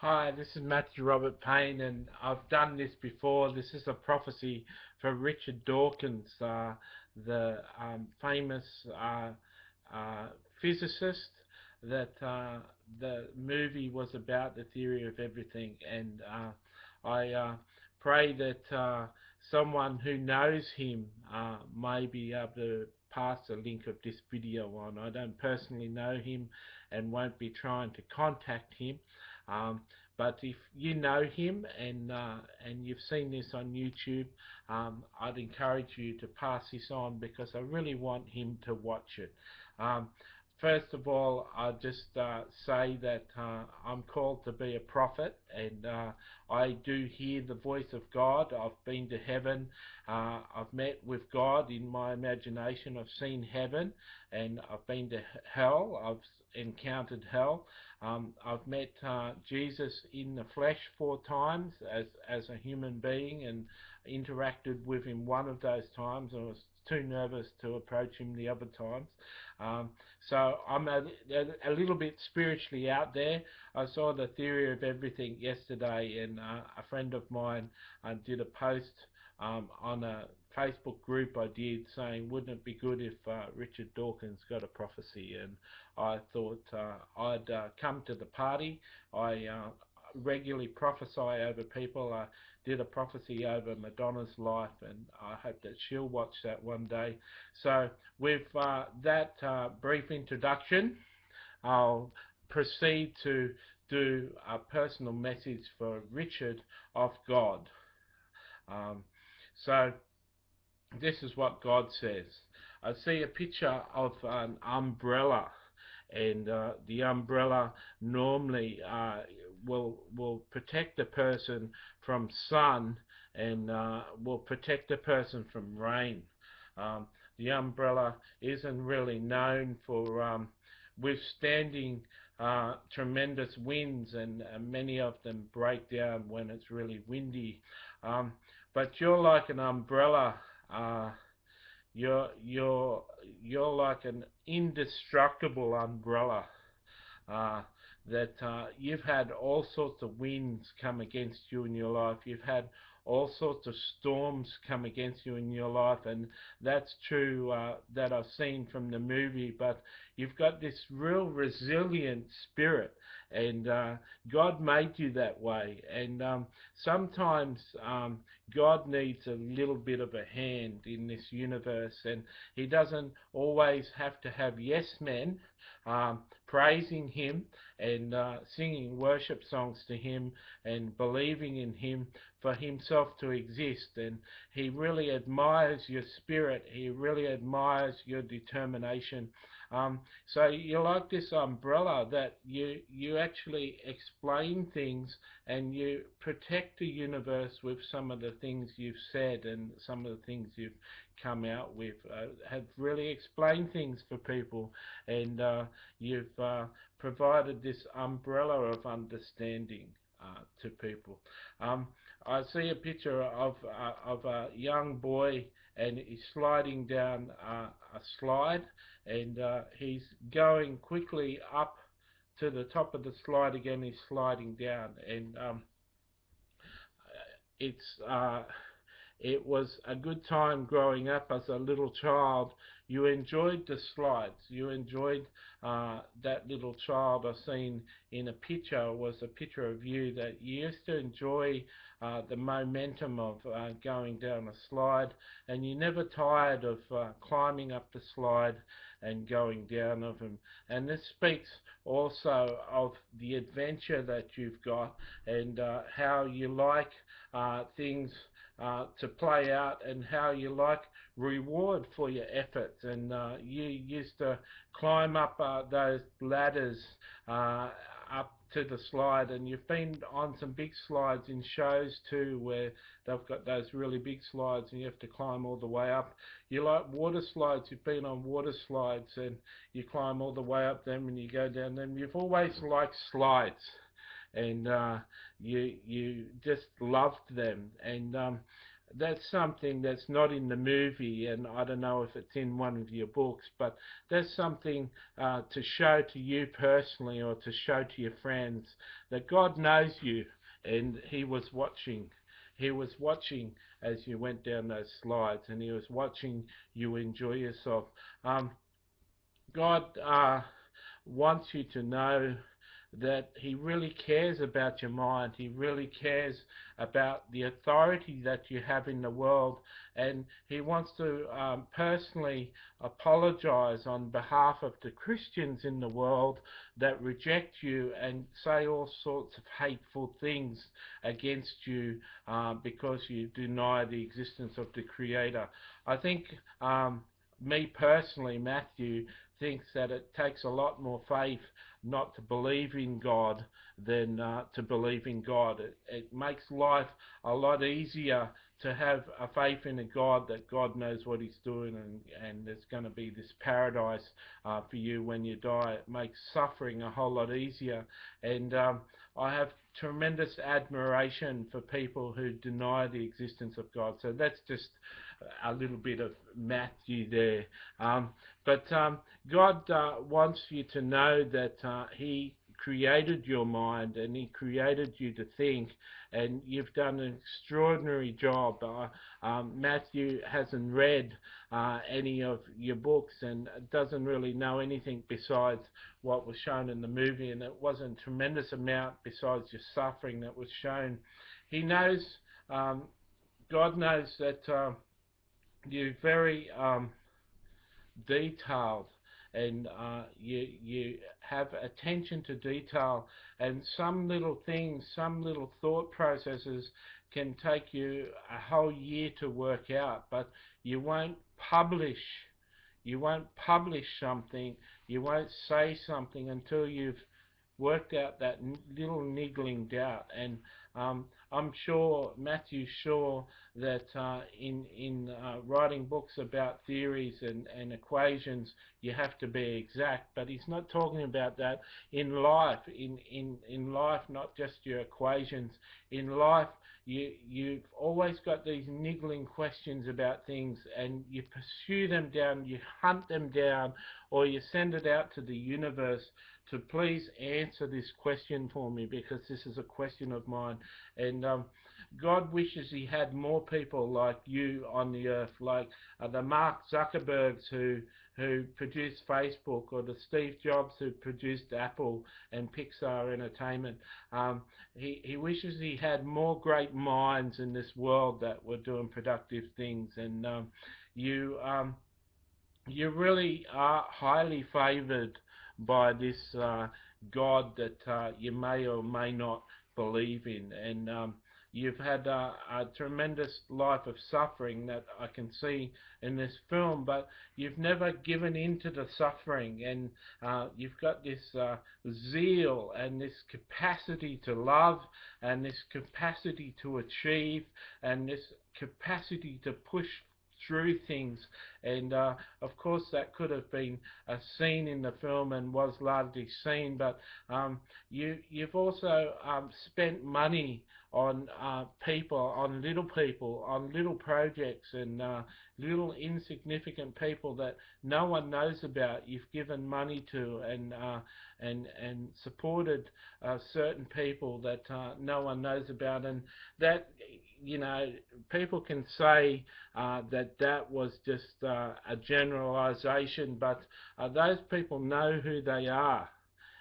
Hi, this is Matthew Robert Payne, and I've done this before. This is a prophecy for Richard Dawkins, the famous uh, physicist that the movie was about, the theory of everything. And I pray that someone who knows him may be able to pass a link of this video on. I don't personally know him and won't be trying to contact him. Um, but if you know him and you've seen this on YouTube, I'd encourage you to pass this on because I really want him to watch it. Um, First of all, I'll just say that I'm called to be a prophet, and I do hear the voice of God. I've been to heaven. I've met with God in my imagination. I've seen heaven, and I've been to hell. I've encountered hell. I've met Jesus in the flesh 4 times as a human being and interacted with him one of those times. I was too nervous to approach him the other times. Um, so I'm a little bit spiritually out there. I saw the theory of everything yesterday, and a friend of mine did a post on a Facebook group I did saying, wouldn't it be good if Richard Dawkins got a prophecy? And I thought I'd come to the party. I regularly prophesy over people. I did a prophecy over Madonna's life, and I hope that she'll watch that one day. So with that brief introduction, I'll proceed to do a personal message for Richard of God. Um, so this is what God says. I see a picture of an umbrella, and the umbrella normally will protect the person from sun and will protect the person from rain. Um, the umbrella isn't really known for withstanding tremendous winds, and many of them break down when it's really windy. Um, but you're like an umbrella. Uh, you're you're you're like an indestructible umbrella. Uh, that you've had all sorts of winds come against you in your life. You've had all sorts of storms come against you in your life, and that's true that I've seen from the movie. But you've got this real resilient spirit, and God made you that way. And sometimes God needs a little bit of a hand in this universe, and He doesn't always have to have yes men praising Him and singing worship songs to Him and believing in Him for Himself to exist. And He really admires your spirit. He really admires your determination. So you're like this umbrella that you actually explain things and you protect the universe with some of the things you've said and some of the things you've come out with. Have really explained things for people, and you've provided this umbrella of understanding to people. Um, I see a picture of a young boy, and he's sliding down a slide, and he's going quickly up to the top of the slide again. He's sliding down, and it's it was a good time growing up as a little child. You enjoyed the slides. You enjoyed that little child I seen in a picture was a picture of you that you used to enjoy the momentum of going down a slide, and you never tired of climbing up the slide and going down of them. And this speaks also of the adventure that you've got and how you like things to play out and how you like reward for your efforts. And you used to climb up those ladders up to the slide, and you've been on some big slides in shows too where they've got those really big slides and you have to climb all the way up. You like water slides. You've been on water slides and you climb all the way up them and you go down them. You've always liked slides, and you just loved them. And that's something that's not in the movie, and I don't know if it's in one of your books, but that's something to show to you personally or to show to your friends that God knows you and He was watching. He was watching as you went down those slides, and He was watching you enjoy yourself. Um, God wants you to know that He really cares about your mind. He really cares about the authority that you have in the world, and He wants to personally apologize on behalf of the Christians in the world that reject you and say all sorts of hateful things against you because you deny the existence of the Creator. I think me personally, Matthew, thinks that it takes a lot more faith not to believe in God than to believe in God. It makes life a lot easier to have a faith in a God, that God knows what He's doing, and there's going to be this paradise for you when you die. It makes suffering a whole lot easier, and I have tremendous admiration for people who deny the existence of God. So that's just a little bit of Matthew there. But God wants you to know that He created your mind and He created you to think, and you've done an extraordinary job. Matthew hasn't read any of your books and doesn't really know anything besides what was shown in the movie, and it wasn't a tremendous amount besides your suffering that was shown. He knows, um, God knows that you're very detailed, and you have attention to detail, and some little things, some little thought processes can take you a whole year to work out, but you won't publish something, you won't say something until you've worked out that little niggling doubt. And I'm sure, Matthew's sure, that in writing books about theories and equations, you have to be exact. But he's not talking about that in life. In life, not just your equations. In life, you've always got these niggling questions about things, and you pursue them down, you hunt them down, or you send it out to the universe to please answer this question for me, because this is a question of mine. And God wishes He had more people like you on the earth, like the Mark Zuckerbergs who produced Facebook, or the Steve Jobs who produced Apple and Pixar Entertainment. He wishes He had more great minds in this world that were doing productive things. And you really are highly favoured by this God that you may or may not believe in, and you've had a tremendous life of suffering that I can see in this film, but you've never given in to the suffering, and you've got this zeal and this capacity to love, and this capacity to achieve, and this capacity to push through things. And of course that could have been a scene in the film and was largely seen, but you've also spent money on people, on little projects, and little insignificant people that no one knows about. You've given money to and supported certain people that no one knows about, and that, you know, people can say that was just a generalization, but those people know who they are.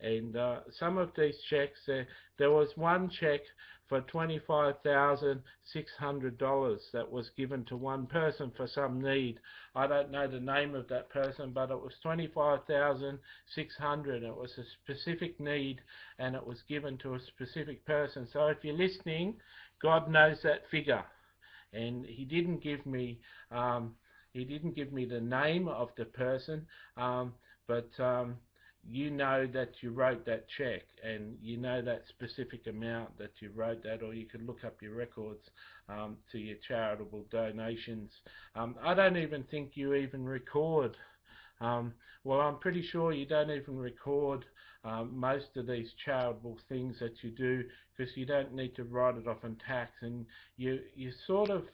And some of these checks, there was one check for $25,600 that was given to one person for some need. I don't know the name of that person, but it was $25,600. It was a specific need, and it was given to a specific person. So if you're listening, God knows that figure, and He didn't give me the name of the person, but you know that you wrote that check, and you know that specific amount that you wrote that, or you could look up your records to your charitable donations. I don't even think you even record. Well, I'm pretty sure you don't even record most of these charitable things that you do, because you don't need to write it off in tax, and you're sort of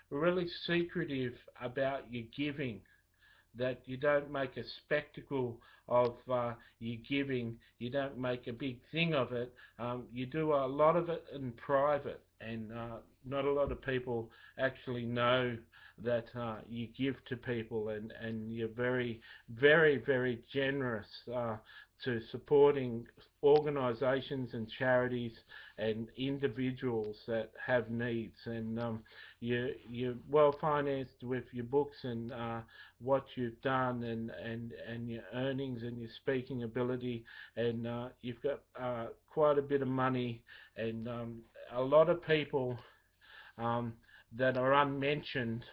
really secretive about your giving, that you don't make a spectacle of your giving, you don't make a big thing of it. You do a lot of it in private, and not a lot of people actually know that you give to people, and you're very, very, very generous to supporting organisations and charities and individuals that have needs, and you're well financed with your books and what you've done, and your earnings and your speaking ability, and you've got quite a bit of money, and a lot of people um, that are unmentioned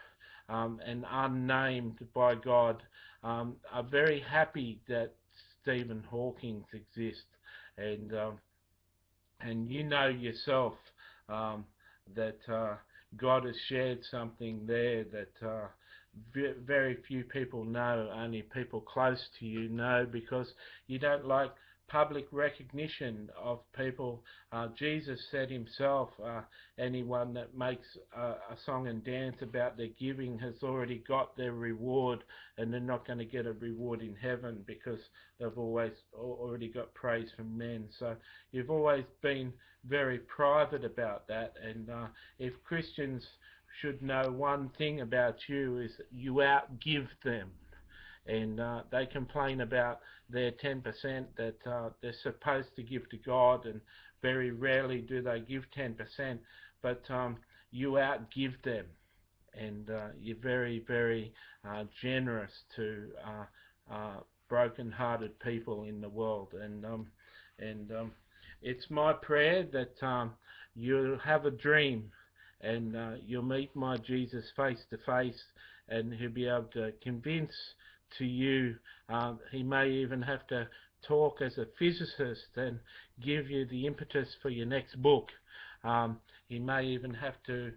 and unnamed by God are very happy that Stephen Hawkins exists, and you know yourself um, that God has shared something there that very few people know. Only people close to you know, because you don't like public recognition of people. Jesus said himself, anyone that makes a song and dance about their giving has already got their reward, and they're not going to get a reward in heaven, because they've already got praise from men. So you've always been very private about that, and if Christians should know one thing about you, is you outgive them, and they complain about their 10% that they're supposed to give to God, and very rarely do they give 10%, but you outgive them, and you're very, very generous to broken-hearted people in the world, and it's my prayer that you'll have a dream, and you'll meet my Jesus face to face, and he'll be able to convince to you. He may even have to talk as a physicist and give you the impetus for your next book. He may even have to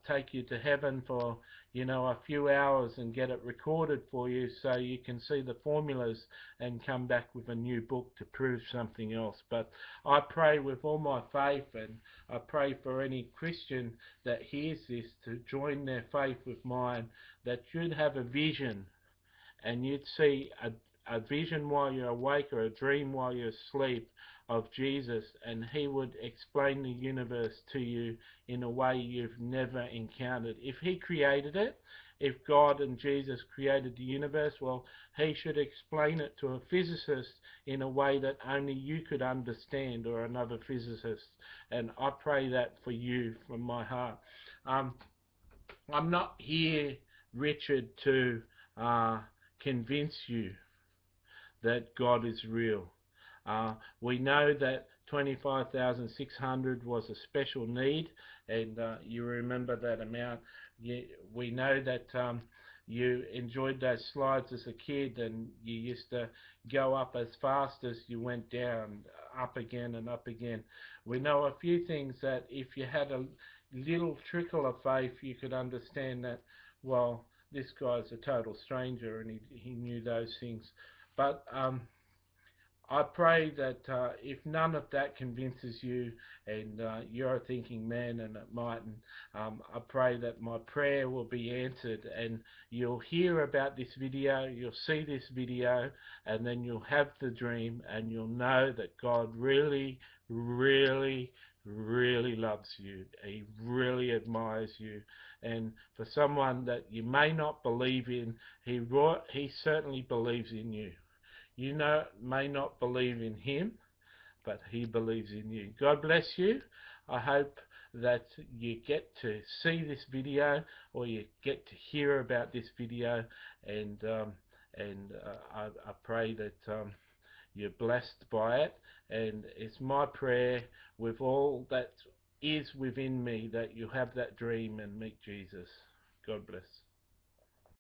take you to heaven for a few hours and get it recorded for you, so you can see the formulas and come back with a new book to prove something else. But I pray with all my faith, and I pray for any Christian that hears this to join their faith with mine, that you'd have a vision, and you'd see a vision while you're awake, or a dream while you're asleep, of Jesus, and he would explain the universe to you in a way you've never encountered. If he created it, if God and Jesus created the universe, well, he should explain it to a physicist in a way that only you could understand, or another physicist. And I pray that for you from my heart. I'm not here, Richard, to convince you that God is real. We know that 25,600 was a special need, and you remember that amount. We know that you enjoyed those slides as a kid, and you used to go up as fast as you went down, up again and up again. We know a few things that if you had a little trickle of faith, you could understand that, well, this guy's a total stranger, and he knew those things. But I pray that if none of that convinces you, and you're a thinking man and it mightn't, I pray that my prayer will be answered, and you'll hear about this video, you'll see this video, and then you'll have the dream, and you'll know that God really, really, really loves you. He really admires you. And for someone that you may not believe in, he certainly believes in you. You may not believe in him, but he believes in you. God bless you. I hope that you get to see this video, or you get to hear about this video, and I pray that you're blessed by it. And it's my prayer, with all that is within me, that you have that dream and meet Jesus. God bless.